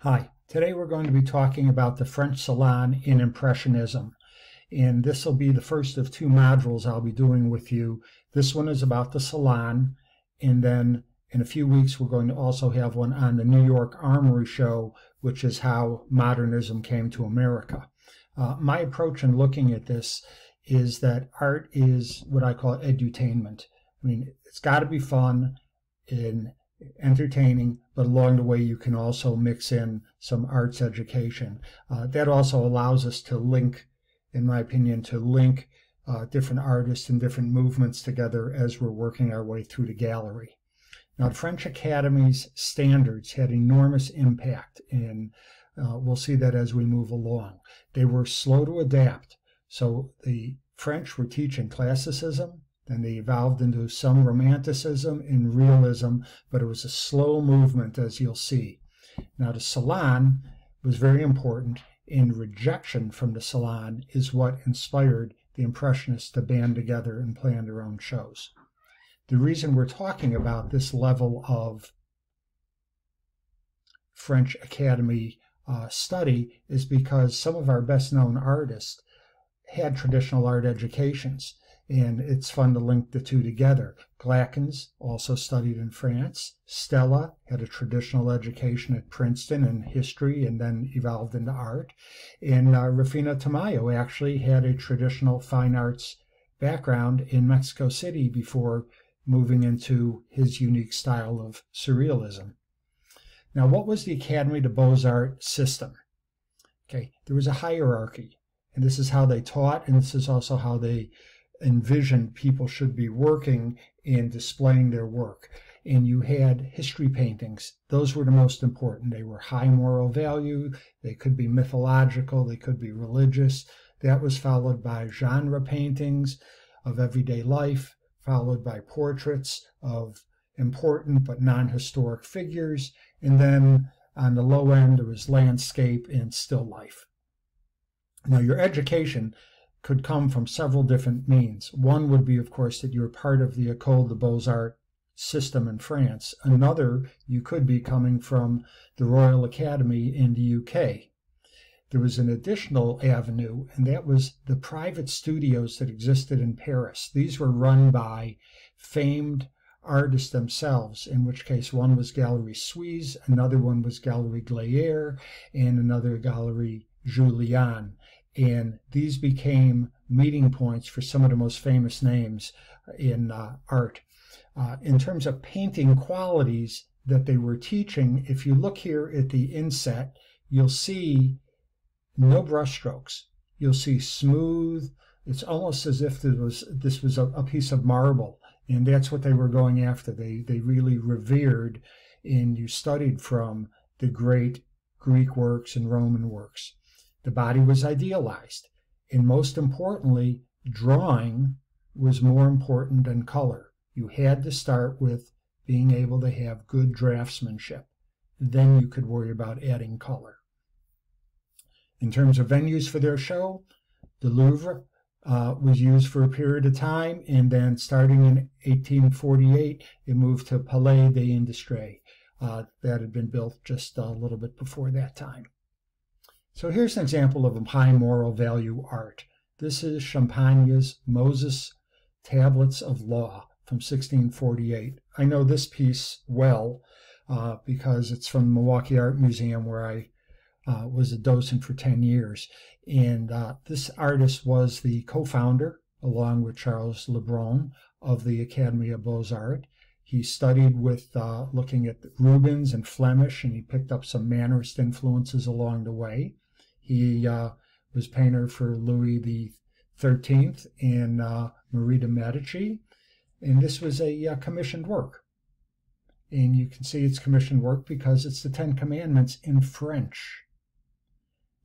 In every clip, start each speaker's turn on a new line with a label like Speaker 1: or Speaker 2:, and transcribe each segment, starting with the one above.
Speaker 1: Hi, today we're going to be talking about the French Salon in Impressionism, and this will be the first of two modules I'll be doing with you. This one is about the Salon, and then in a few weeks we're going to also have one on the New York Armory Show, which is how modernism came to America. My approach in looking at this is that art is what I call edutainment. I mean, it's got to be fun and entertaining, but along the way you can also mix in some arts education. That also allows us to link, in my opinion, different artists and different movements together as we're working our way through the gallery. Now, the French Academy's standards had enormous impact, and we'll see that as we move along. They were slow to adapt. So the French were teaching classicism, then they evolved into some romanticism and realism, but it was a slow movement, as you'll see. Now, the Salon was very important, and rejection from the Salon is what inspired the Impressionists to band together and plan their own shows. The reason we're talking about this level of French Academy study is because some of our best-known artists had traditional art educations, and it's fun to link the two together. Glackens also studied in France. Stella had a traditional education at Princeton in history and then evolved into art. And Rufino Tamayo actually had a traditional fine arts background in Mexico City before moving into his unique style of surrealism. Now, what was the Académie des Beaux-Arts system? Okay, there was a hierarchy, and this is how they taught, and this is also how they envisioned people should be working and displaying their work. And you had history paintings. Those were the most important. They were high moral value. They could be mythological. They could be religious. That was followed by genre paintings of everyday life, followed by portraits of important but non-historic figures. And then on the low end, there was landscape and still life. Now, your education could come from several different means. One would be, of course, that you're part of the École des Beaux-Arts system in France. Another, you could be coming from the Royal Academy in the UK. There was an additional avenue, and that was the private studios that existed in Paris. These were run by famed artists themselves, in which case one was Galerie Suisse, another one was Galerie Glayer, and another Galerie Julian. And these became meeting points for some of the most famous names in art. In terms of painting qualities that they were teaching, if you look here at the inset, you'll see no brushstrokes. You'll see smooth. It's almost as if this was a piece of marble, and that's what they were going after. They really revered, and you studied from the great Greek works and Roman works. The body was idealized, and most importantly, drawing was more important than color. You had to start with being able to have good draftsmanship. Then you could worry about adding color. In terms of venues for their show, the Louvre was used for a period of time, and then starting in 1848, it moved to Palais des Industries. That had been built just a little bit before that time. So here's an example of a high moral value art. This is Champagne's Moses Tablets of Law from 1648. I know this piece well because it's from the Milwaukee Art Museum, where I was a docent for 10 years. And this artist was the co-founder, along with Charles Lebrun, of the Académie des Beaux-Arts. He studied with looking at Rubens and Flemish, and he picked up some Mannerist influences along the way. He was painter for Louis XIII and Marie de Medici, and this was a commissioned work. And you can see it's commissioned work because it's the Ten Commandments in French.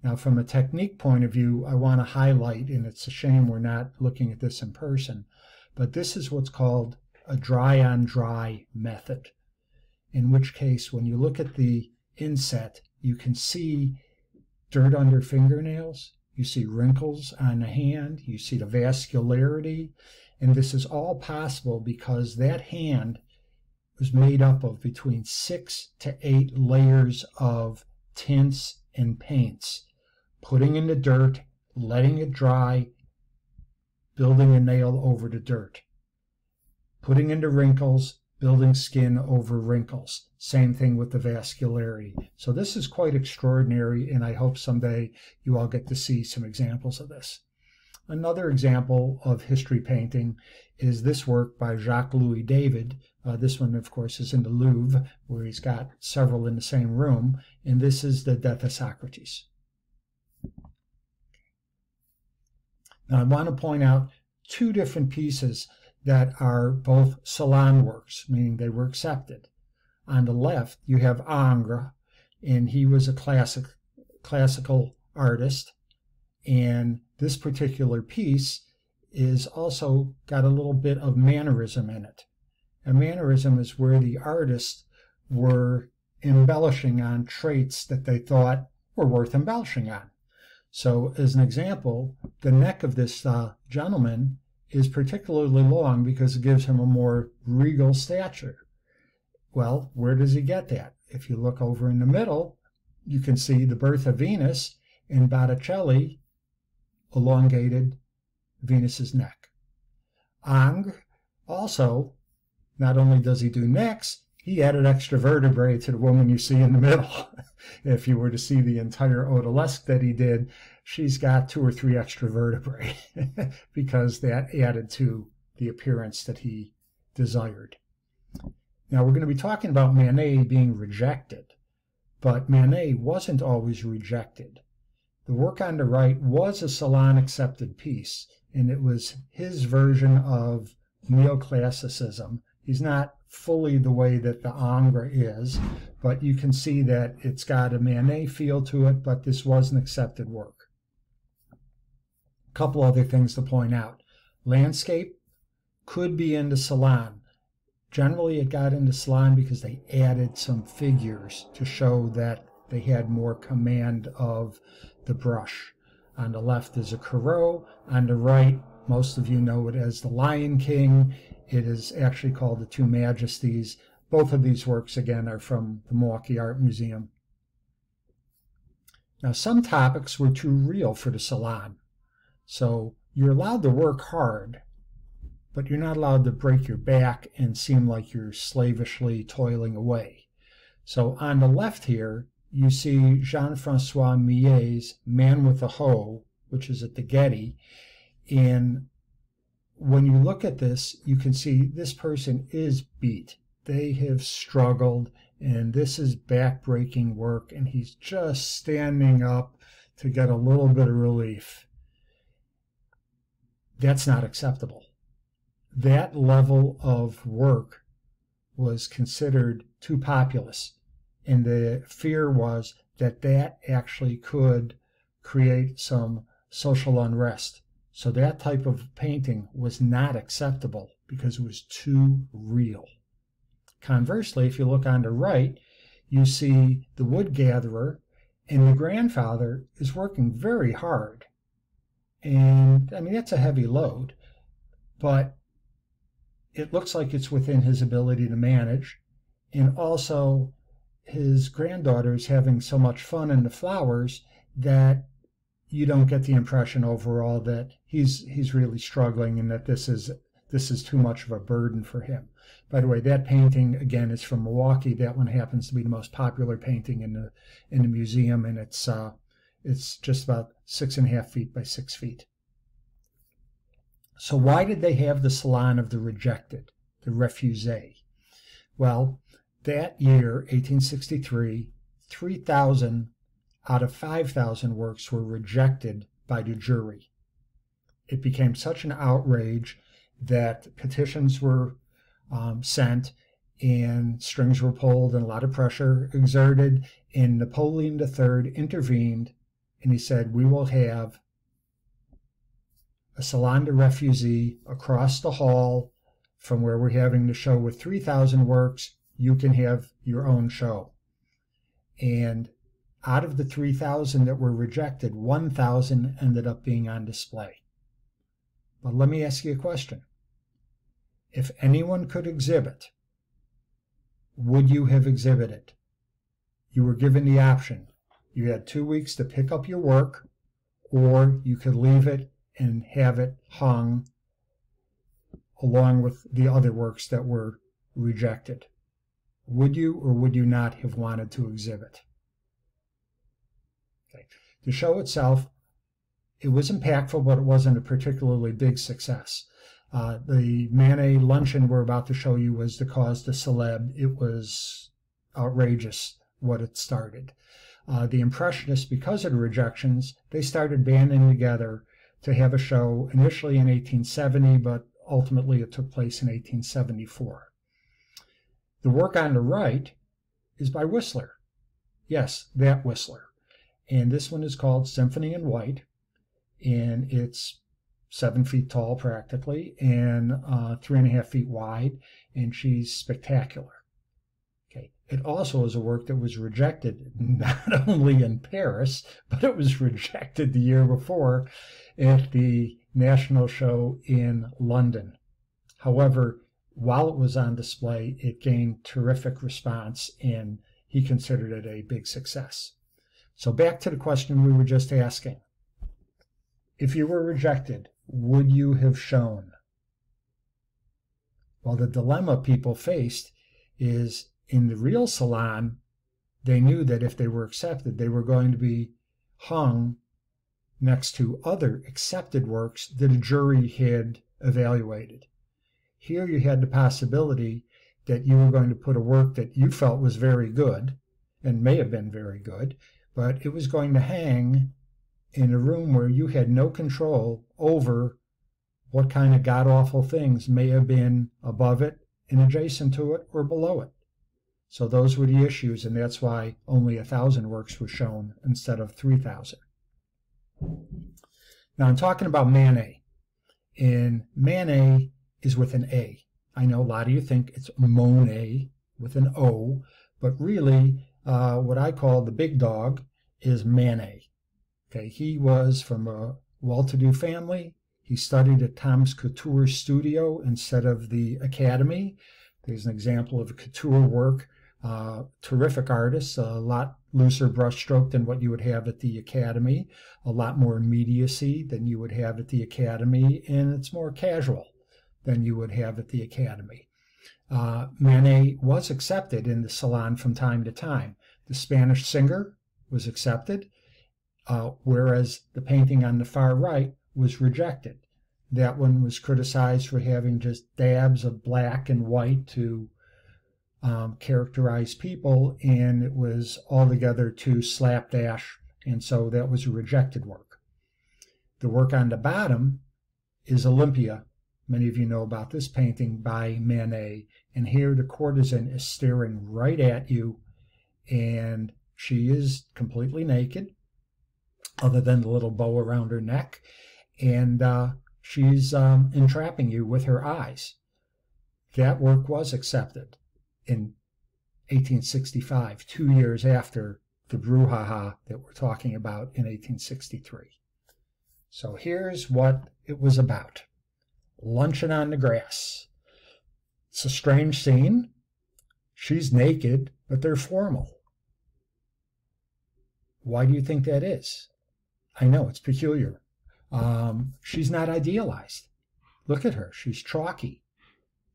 Speaker 1: Now, from a technique point of view, I want to highlight, and it's a shame we're not looking at this in person, but this is what's called a dry-on-dry method, in which case, when you look at the inset, you can see dirt under fingernails, you see wrinkles on the hand, you see the vascularity, and this is all possible because that hand was made up of between 6 to 8 layers of tints, and paints, putting in the dirt, letting it dry, building a nail over the dirt, putting into wrinkles, building skin over wrinkles. Same thing with the vascularity. So this is quite extraordinary, and I hope someday you all get to see some examples of this. Another example of history painting is this work by Jacques-Louis David. This one, of course, is in the Louvre, where he's got several in the same room, and this is the Death of Socrates. Now, I want to point out two different pieces that are both salon works, meaning they were accepted. On the left, you have Ingres, and he was a classical artist, and this particular piece is also got a little bit of mannerism in it. A mannerism is where the artists were embellishing on traits that they thought were worth embellishing on. So, as an example, the neck of this gentleman is particularly long because it gives him a more regal stature. Well, where does he get that? If you look over in the middle, you can see the Birth of Venus in Botticelli elongated Venus's neck. Ingres also, not only does he do necks, he added extra vertebrae to the woman you see in the middle. If you were to see the entire odalisque that he did, she's got 2 or 3 extra vertebrae because that added to the appearance that he desired. Now, we're going to be talking about Manet being rejected, but Manet wasn't always rejected. The work on the right was a salon-accepted piece, and it was his version of neoclassicism. He's not fully the way that the Ingres is, but you can see that it's got a Manet feel to it, but this was an accepted work. A couple other things to point out. Landscape could be into salon. Generally, it got into salon because they added some figures to show that they had more command of the brush. On the left is a Corot. On the right, most of you know it as the Lion King. It is actually called the Two Majesties. Both of these works, again, are from the Milwaukee Art Museum. Now, some topics were too real for the salon. So you're allowed to work hard, but you're not allowed to break your back and seem like you're slavishly toiling away. So on the left here, you see Jean-Francois Millet's Man with a Hoe, which is at the Getty. And when you look at this, you can see this person is beat. They have struggled, and this is back-breaking work, and he's just standing up to get a little bit of relief. That's not acceptable. That level of work was considered too populous, and the fear was that that actually could create some social unrest. So that type of painting was not acceptable because it was too real. Conversely, if you look on the right, you see the wood gatherer, and the grandfather is working very hard. And, I mean, that's a heavy load, but it looks like it's within his ability to manage. And also, his granddaughter is having so much fun in the flowers that you don't get the impression overall that he's really struggling and that this is too much of a burden for him. By the way, that painting again is from Milwaukee. That one happens to be the most popular painting in the museum, and it's just about 6.5 feet by 6 feet. So why did they have the Salon of the Rejected, the Refusés? Well, that year, 1863, 3,000 out of 5,000 works were rejected by the jury. It became such an outrage that petitions were sent and strings were pulled and a lot of pressure exerted, and Napoleon III intervened, and he said, we will have a Salon de Refusés across the hall from where we're having the show with 3,000 works. You can have your own show. And out of the 3,000 that were rejected, 1,000 ended up being on display. But let me ask you a question. If anyone could exhibit, would you have exhibited? You were given the option. You had 2 weeks to pick up your work, or you could leave it and have it hung along with the other works that were rejected. Would you or would you not have wanted to exhibit? Okay. The show itself, it was impactful, but it wasn't a particularly big success. The Manet luncheon we're about to show you was the cause de célèbre. It was outrageous what it started. The Impressionists, because of the rejections, they started banding together to have a show initially in 1870, but ultimately it took place in 1874. The work on the right is by Whistler. Yes, that Whistler. And this one is called Symphony in White, and it's 7 feet tall practically, and 3.5 feet wide, and she's spectacular. Okay. It also is a work that was rejected not only in Paris, but it was rejected the year before at the National Show in London. However, while it was on display, it gained terrific response, and he considered it a big success. So back to the question we were just asking. If you were rejected, would you have shown? Well, the dilemma people faced is in the real salon, they knew that if they were accepted, they were going to be hung next to other accepted works that a jury had evaluated. Here you had the possibility that you were going to put a work that you felt was very good, and may have been very good, but it was going to hang in a room where you had no control over what kind of god-awful things may have been above it and adjacent to it or below it. So those were the issues, and that's why only 1,000 works were shown instead of 3,000. Now I'm talking about Manet, and Manet is with an A. I know a lot of you think it's Monet with an O, but really what I call the big dog is Manet. Okay, he was from a well-to-do family. He studied at Tom's Couture Studio instead of the Academy. There's an example of a couture work. Terrific artist, a lot looser brushstroke than what you would have at the Academy, a lot more immediacy than you would have at the Academy, and it's more casual than you would have at the Academy. Manet was accepted in the Salon from time to time. The Spanish Singer was accepted, whereas the painting on the far right was rejected. That one was criticized for having just dabs of black and white to characterize people, and it was altogether too slapdash, and so that was a rejected work. The work on the bottom is Olympia. Many of you know about this painting by Manet, and here the courtesan is staring right at you, and she is completely naked, other than the little bow around her neck, and she's entrapping you with her eyes. That work was accepted in 1865, 2 years after the brouhaha that we're talking about in 1863. So here's what it was about. Luncheon on the grass. It's a strange scene. She's naked, but they're formal. Why do you think that is? I know, it's peculiar. She's not idealized. Look at her. She's chalky.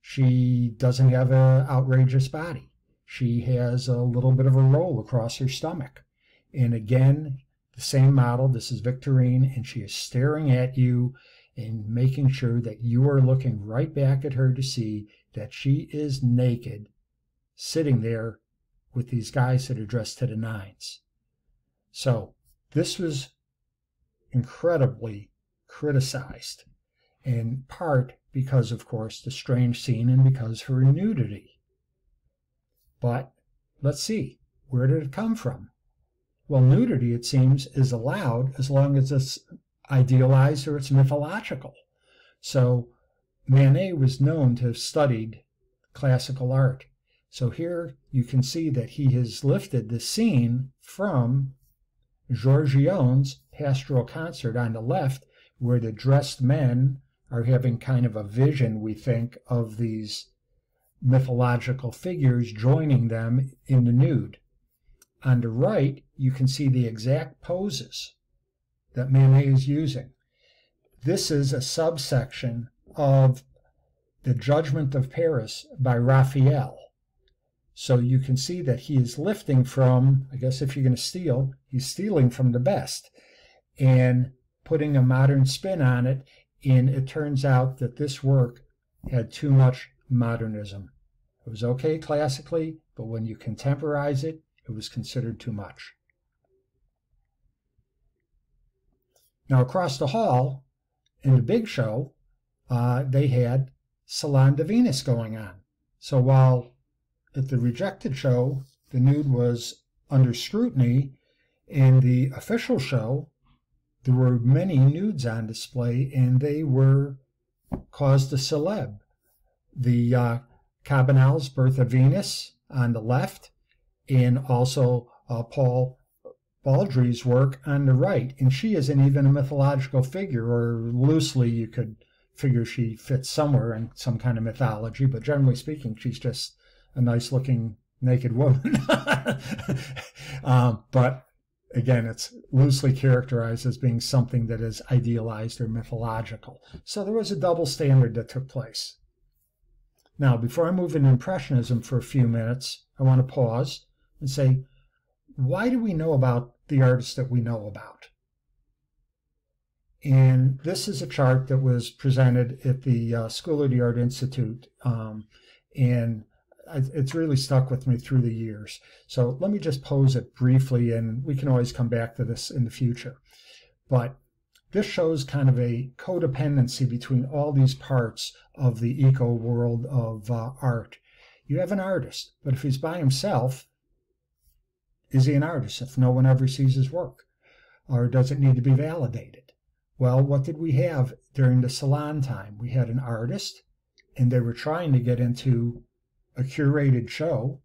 Speaker 1: She doesn't have an outrageous body. She has a little bit of a roll across her stomach. And again, the same model. This is Victorine, and she is staring at you and making sure that you are looking right back at her to see that she is naked, sitting there with these guys that are dressed to the nines. So this was incredibly criticized, in part because, of course, the strange scene and because her nudity. But let's see, where did it come from? Well, nudity, it seems, is allowed as long as it's idealized or it's mythological. So Manet was known to have studied classical art. So here you can see that he has lifted the scene from Giorgione's Pastoral Concert on the left, where the dressed men are having kind of a vision, we think, of these mythological figures joining them in the nude. On the right, you can see the exact poses that Manet is using. This is a subsection of The Judgment of Paris by Raphael. So you can see that he is lifting from, I guess if you're going to steal, he's stealing from the best and putting a modern spin on it. And it turns out that this work had too much modernism. It was okay classically, but when you contemporize it, it was considered too much. Now across the hall, in the big show, they had Salon de Venus going on. So while at the rejected show, the nude was under scrutiny, in the official show, there were many nudes on display, and they were cause de célèbre. The Cabanel's Birth of Venus on the left, and also Paul Baldry's work on the right. And she isn't even a mythological figure, or loosely you could figure she fits somewhere in some kind of mythology, but generally speaking, she's just a nice-looking naked woman. But again, it's loosely characterized as being something that is idealized or mythological. So there was a double standard that took place. Now, before I move into Impressionism for a few minutes, I want to pause and say, why do we know about the artists that we know about? And this is a chart that was presented at the School of the Art Institute, and it's really stuck with me through the years. So let me just pose it briefly, and we can always come back to this in the future. But this shows kind of a codependency between all these parts of the eco world of art. You have an artist, but if he's by himself, is he an artist if no one ever sees his work? Or does it need to be validated? Well, what did we have during the Salon time? We had an artist, and they were trying to get into a curated show,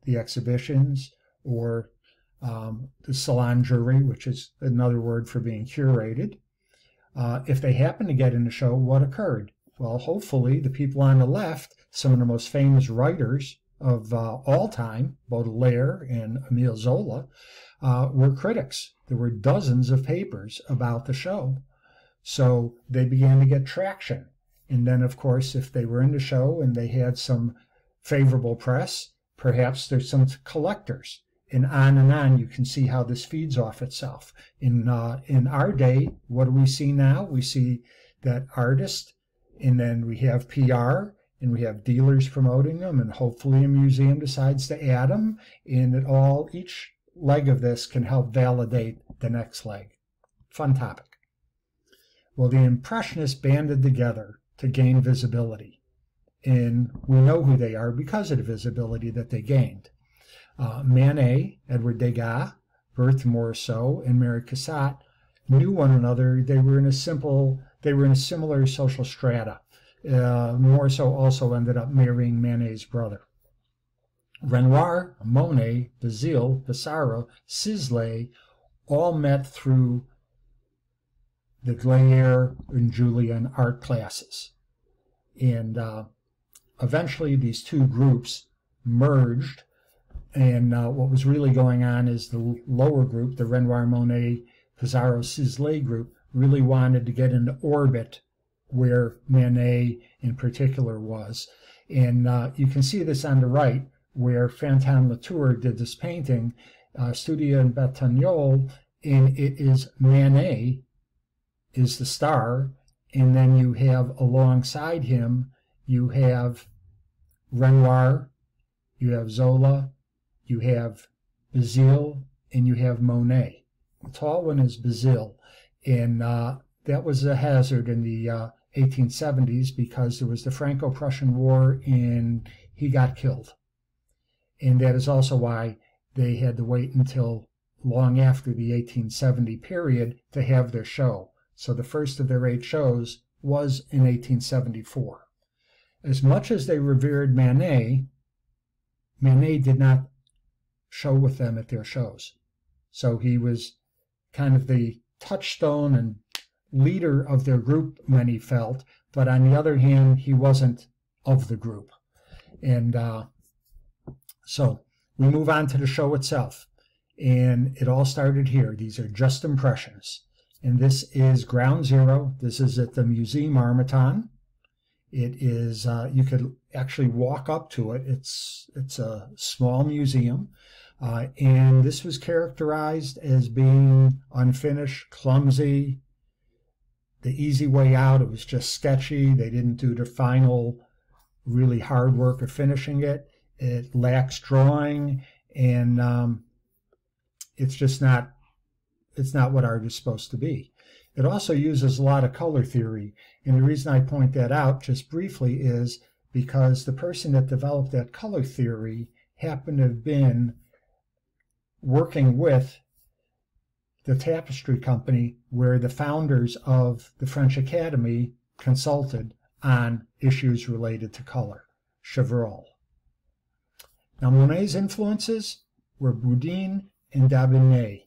Speaker 1: the exhibitions, or the Salon jury, which is another word for being curated. If they happened to get in the show, what occurred? Well, hopefully the people on the left, some of the most famous writers of all time, Baudelaire and Émile Zola, were critics. There were dozens of papers about the show. So they began to get traction. And then, of course, if they were in the show and they had some favorable press, perhaps there's some collectors. And on you can see how this feeds off itself. In our day, what do we see now? We see that artists, and then we have PR, and we have dealers promoting them, and hopefully a museum decides to add them, and each leg of this can help validate the next leg. Fun topic. Well, the Impressionists banded together to gain visibility, and we know who they are because of the visibility that they gained. Manet, Edward Degas, Berthe Morisot, and Mary Cassatt knew one another. They were in a similar social strata. Morisot also ended up marrying Manet's brother. Renoir, Monet, Bazille, Pissarro, Sisley all met through the Glayer and Julian art classes. And eventually these two groups merged, and what was really going on is the lower group, the Renoir, Monet, Pissarro, Sisley group, really wanted to get into orbit where Manet in particular was. And you can see this on the right, where Fantin Latour did this painting, Studio in Batignolles, and it is Manet is the star, and then you have alongside him, you have Renoir, you have Zola, you have Bazille, and you have Monet. The tall one is Bazille, and that was a hazard in the 1870s because there was the Franco-Prussian War, and he got killed. And that is also why they had to wait until long after the 1870 period to have their show. So the first of their 8 shows was in 1874. As much as they revered Manet, Manet did not show with them at their shows. So he was kind of the touchstone and leader of their group, many felt, but on the other hand, he wasn't of the group. And so we move on to the show itself. And it all started here. These are just impressions. And this is ground zero. This is at the Museum Harmattan. It is, you could actually walk up to it. It's a small museum. And this was characterized as being unfinished, clumsy, the easy way out. It was just sketchy. They didn't do the final, really hard work of finishing it. It lacks drawing, and it's just not, it's not what art is supposed to be. It also uses a lot of color theory, and the reason I point that out just briefly is because the person that developed that color theory happened to have been working with the tapestry company where the founders of the French Academy consulted on issues related to color, Chevreul. Now, Monet's influences were Boudin and Dabinet.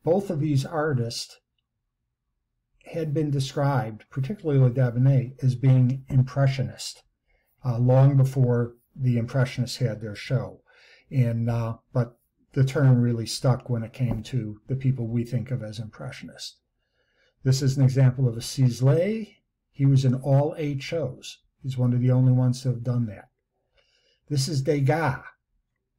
Speaker 1: Both of these artists had been described, particularly Dabinet, as being impressionist, long before the Impressionists had their show. And but the term really stuck when it came to the people we think of as impressionists. This is an example of a Sisley. He was in all 8 shows. He's one of the only ones to have done that. This is Degas,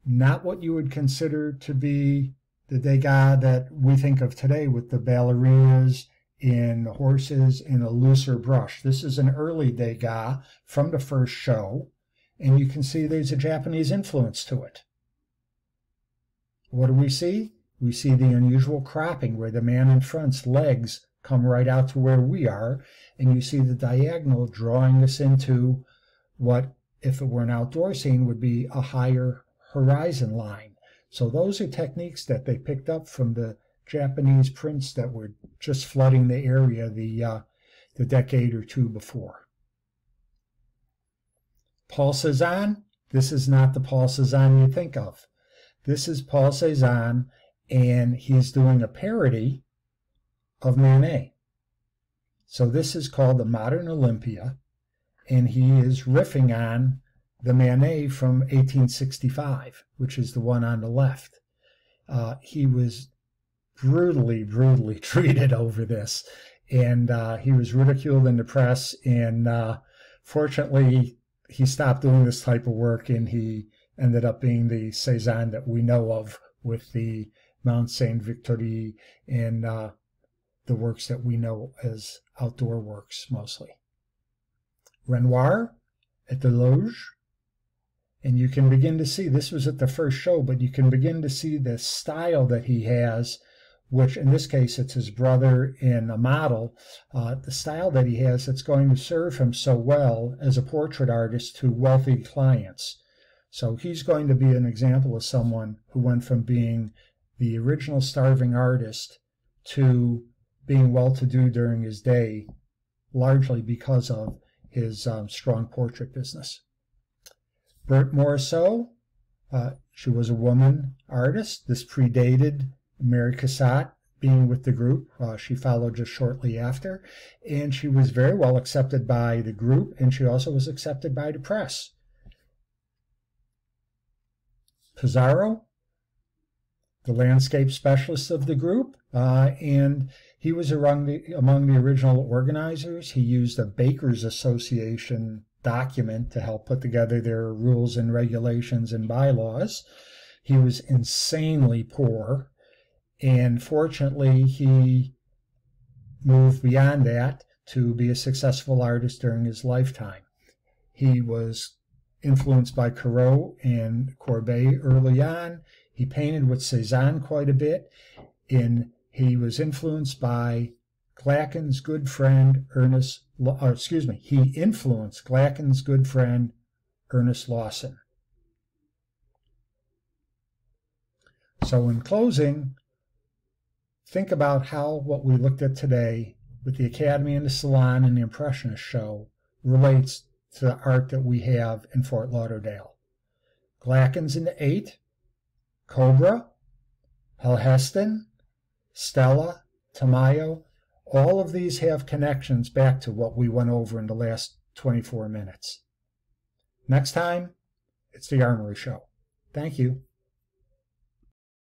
Speaker 1: not what you would consider to be the Degas that we think of today with the ballerinas and the horses and a looser brush. This is an early Degas from the first show, and you can see there's a Japanese influence to it. What do we see? We see the unusual cropping where the man in front's legs come right out to where we are, and you see the diagonal drawing us into what, if it were an outdoor scene, would be a higher horizon line. So those are techniques that they picked up from the Japanese prints that were just flooding the area the decade or two before. Paul Cézanne, this is not the Paul Cézanne you think of. This is Paul Cézanne, and he's doing a parody of Manet. So this is called the Modern Olympia, and he is riffing on the Manet from 1865, which is the one on the left. He was brutally treated over this, and he was ridiculed in the press, and fortunately he stopped doing this type of work, and he ended up being the Cézanne that we know of with the Mount Sainte-Victoire and the works that we know as outdoor works mostly. Renoir at the Loge, and you can begin to see, this was at the first show, but you can begin to see the style that he has, which in this case it's his brother and a model, the style that he has that's going to serve him so well as a portrait artist to wealthy clients. So he's going to be an example of someone who went from being the original starving artist to being well-to-do during his day, largely because of his strong portrait business. Berthe Morisot, she was a woman artist. This predated Mary Cassatt being with the group. She followed just shortly after, and she was very well accepted by the group, and she also was accepted by the press. Pissarro, the landscape specialist of the group, and he was among the original organizers. He used a Bakers Association document to help put together their rules and regulations and bylaws. He was insanely poor, and fortunately he moved beyond that to be a successful artist during his lifetime. He was influenced by Corot and Courbet early on. He painted with Cézanne quite a bit, and he was influenced by Glackens' good friend he influenced Glackens' good friend Ernest Lawson. So in closing, think about how what we looked at today with the Academy and the Salon and the Impressionist show relates to the art that we have in Fort Lauderdale. Glackens in the 8, Cobra, Hellheston, Stella, Tamayo, all of these have connections back to what we went over in the last 24 minutes. Next time, it's the Armory Show. Thank you.